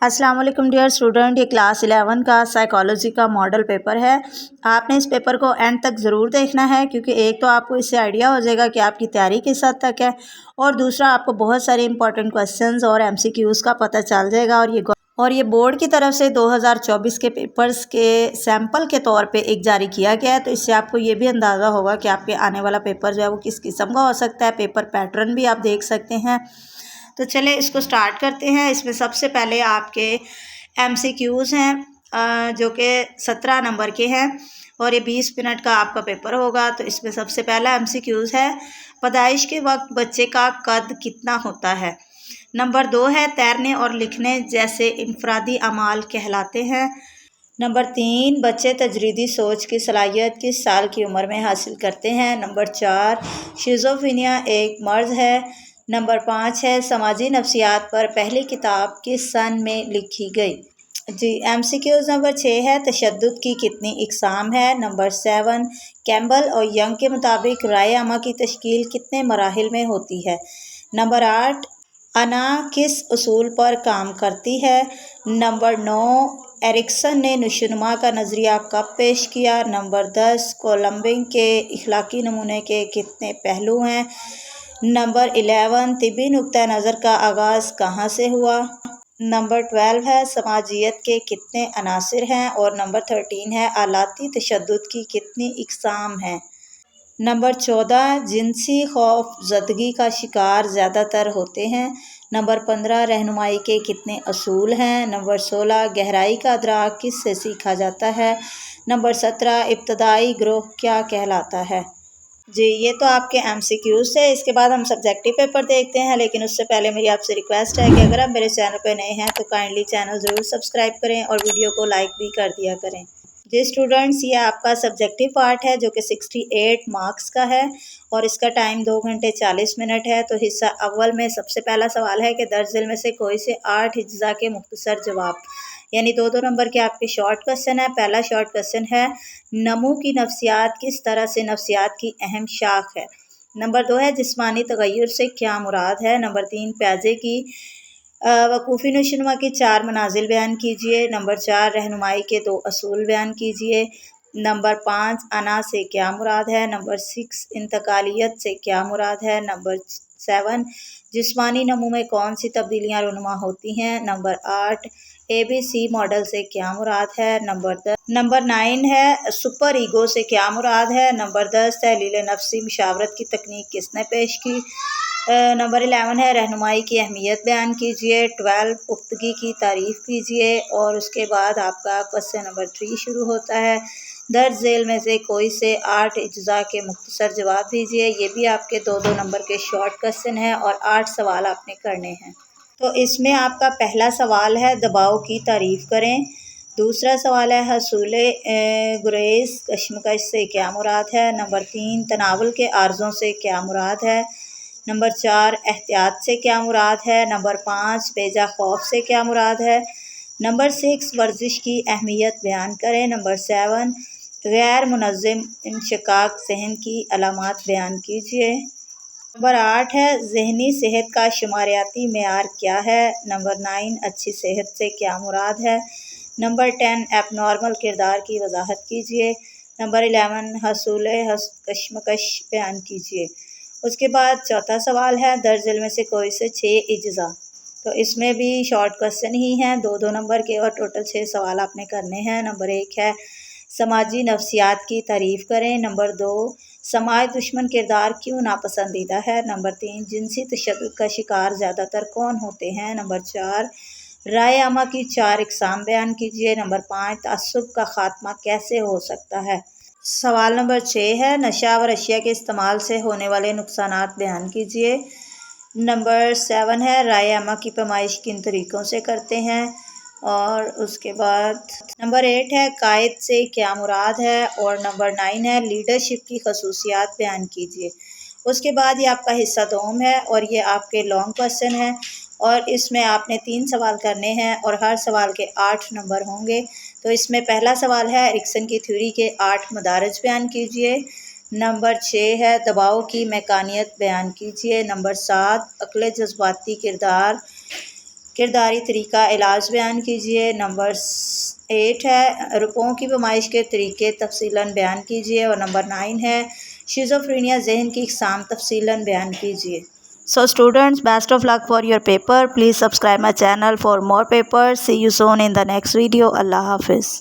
السلام علیکم dear student, یہ کلاس 11 کا سائیکالوجی کا ماڈل پیپر ہے۔ آپ نے اس پیپر کو اینڈ تک ضرور دیکھنا ہے، کیونکہ ایک تو آپ کو اس سے آئیڈیا ہو جائے گا کہ آپ کی تیاری کس حد تک ہے، اور دوسرا آپ کو بہت سارے امپورٹنٹ کوسچنز اور MCQs کا پتہ چل جائے گا۔ اور یہ بورڈ کی طرف سے 2024 کے پیپرز کے سیمپل کے طور پہ ایک جاری کیا گیا ہے، تو اس سے آپ کو یہ بھی اندازہ ہوگا کہ آپ کے آنے والا پیپر جو ہے وہ کس قسم کا ہو سکتا ہے۔ پیپر پیٹرن بھی آپ دیکھ سکتے ہیں۔ تو چلیں اس کو سٹارٹ کرتے ہیں۔ اس میں سب سے پہلے آپ کے MCQs ہیں جو کہ 17 نمبر کے ہیں، اور یہ 20 منٹ کا آپ کا پیپر ہوگا۔ تو اس میں سب سے پہلا MCQs ہے، پیدائش کے وقت بچے کا قد کتنا ہوتا ہے؟ نمبر 2 ہے، تیرنے اور لکھنے جیسے انفرادی اعمال کہلاتے ہیں۔ نمبر 3، بچے تجریدی سوچ کی صلاحیت کس سال کی عمر میں حاصل کرتے ہیں؟ نمبر 4، شیزوفرینیا ایک مرض ہے۔ نمبر 5 ہے، سماجی نفسیات پر پہلی کتاب کس سن میں لکھی گئی؟ MCQs نمبر 6 ہے، تشدد کی کتنی اقسام ہے؟ نمبر 7، کیمبل اور ینگ کے مطابق رائے عامہ کی تشکیل کتنے مراحل میں ہوتی ہے؟ نمبر 8، انا کس اصول پر کام کرتی ہے؟ نمبر 9، ایرکسن نے نشوونما کا نظریہ کب پیش کیا؟ نمبر 10، کولمبنگ کے اخلاقی نمونے کے کتنے پہلو ہیں؟ نمبر 11، طبی نقطہ نظر کا آغاز کہاں سے ہوا؟ نمبر 12 ہے، سماجیت کے کتنے عناصر ہیں؟ اور نمبر 13 ہے، آلاتی تشدد کی کتنی اقسام ہیں؟ نمبر 14، جنسی خوف زدگی کا شکار زیادہ تر ہوتے ہیں؟ نمبر 15، رہنمائی کے کتنے اصول ہیں؟ نمبر 16، گہرائی کا ادراک کس سے سیکھا جاتا ہے؟ نمبر 17، ابتدائی گروہ کیا کہلاتا ہے؟ یہ تو آپ کے MCQs ہے۔ اس کے بعد ہم سبجیکٹو پیپر دیکھتے ہیں، لیکن اس سے پہلے میری آپ سے ریکویسٹ ہے کہ اگر آپ میرے چینل پہ نئے ہیں تو کائنڈلی چینل ضرور سبسکرائب کریں اور ویڈیو کو لائک بھی کر دیا کریں۔ اسٹوڈنٹس، یہ آپ کا سبجیکٹو پارٹ ہے جو کہ 68 مارکس کا ہے، اور اس کا ٹائم 2 گھنٹے 40 منٹ ہے۔ تو حصہ اول میں سب سے پہلا سوال ہے کہ درج ذیل میں سے کوئی سے 8 اجزاء کے مختصر جواب، یعنی 2 نمبر کے آپ کے شارٹ کوسچن ہے۔ پہلا شارٹ کوسچن ہے، نمو کی نفسیات کس طرح سے نفسیات کی اہم شاخ ہے؟ نمبر 2 ہے، جسمانی تغیر سے کیا مراد ہے؟ نمبر 3، پیاجے کی وقوفی نشوونما کی 4 منازل بیان کیجیے۔ نمبر 4، رہنمائی کے 2 اصول بیان کیجیے۔ نمبر 5، انا سے کیا مراد ہے؟ نمبر 6، انتقالیت سے کیا مراد ہے؟ نمبر 7، جسمانی نمو میں کون سی تبدیلیاں رونما ہوتی ہیں؟ نمبر 8، ABC ماڈل سے کیا مراد ہے؟ نمبر 9 ہے، سپر ایگو سے کیا مراد ہے؟ نمبر 10، تحلیل نفسی مشاورت کی تکنیک کس نے پیش کی؟ نمبر 11 ہے، رہنمائی کی اہمیت بیان کیجیے۔ 12، پختگی کی تعریف کیجیے۔ اور اس کے بعد آپ کا کوسچن نمبر 3 شروع ہوتا ہے، درج ذیل میں سے کوئی سے 8 اجزاء کے مختصر جواب دیجیے۔ یہ بھی آپ کے 2 نمبر کے شارٹ کوسچن ہیں، اور 8 سوال آپ نے کرنے ہیں۔ تو اس میں آپ کا پہلا سوال ہے، دباؤ کی تعریف کریں۔ دوسرا سوال ہے، حصول گریز کشمکش سے کیا مراد ہے؟ نمبر 3، تناول کے عارضوں سے کیا مراد ہے؟ نمبر 4، احتیاط سے کیا مراد ہے؟ نمبر 5، بیجا خوف سے کیا مراد ہے؟ نمبر 6، ورزش کی اہمیت بیان کریں۔ نمبر 7، غیر منظم انشقاق ذہن کی علامات بیان کیجیے۔ نمبر 8 ہے، ذہنی صحت کا شماریاتی معیار کیا ہے؟ نمبر 9، اچھی صحت سے کیا مراد ہے؟ نمبر 10، ایب نارمل کردار کی وضاحت کیجیے۔ نمبر 11، حصول کشمکش بیان کیجیے۔ اس کے بعد چوتھا سوال ہے، درج ذیل میں سے کوئی سے 6 اجزاء۔ تو اس میں بھی شارٹ کوسچن ہی ہیں، 2 نمبر کے، اور ٹوٹل 6 سوال آپ نے کرنے ہیں۔ نمبر 1 ہے، سماجی نفسیات کی تعریف کریں۔ نمبر 2، سماج دشمن کردار کیوں ناپسندیدہ ہے؟ نمبر 3، جنسی تشدد کا شکار زیادہ تر کون ہوتے ہیں؟ نمبر 4، رائے عامہ کی 4 اقسام بیان کیجیے۔ نمبر 5، تعصب کا خاتمہ کیسے ہو سکتا ہے؟ سوال نمبر 6 ہے، نشہ و اشیاء کے استعمال سے ہونے والے نقصانات بیان کیجیے۔ نمبر 7 ہے، رائے عامہ کی پیمائش کن طریقوں سے کرتے ہیں؟ اور اس کے بعد نمبر 8 ہے، قائد سے کیا مراد ہے؟ اور نمبر 9 ہے، لیڈرشپ کی خصوصیات بیان کیجیے۔ اس کے بعد یہ آپ کا حصہ دوم ہے، اور یہ آپ کے لانگ کوسچن ہے، اور اس میں آپ نے 3 سوال کرنے ہیں، اور ہر سوال کے 8 نمبر ہوں گے۔ تو اس میں پہلا سوال ہے، ایرکسن کی تھیوری کے 8 مدارج بیان کیجیے۔ نمبر 6 ہے، دباؤ کی میکانیت بیان کیجیے۔ نمبر 7، عقل جذباتی کردار کرداری طریقہ علاج بیان کیجیے۔ نمبر 8 ہے رکوعوں کی پیمائش کے طریقے تفصیلاً بیان کیجیے، اور نمبر 9 ہے شیزوفرینیا ذہن کی اقسام تفصیلاً بیان کیجیے۔ So students, best of luck for your paper. Please subscribe my channel for more papers. See you soon in the next video. Allah Hafiz.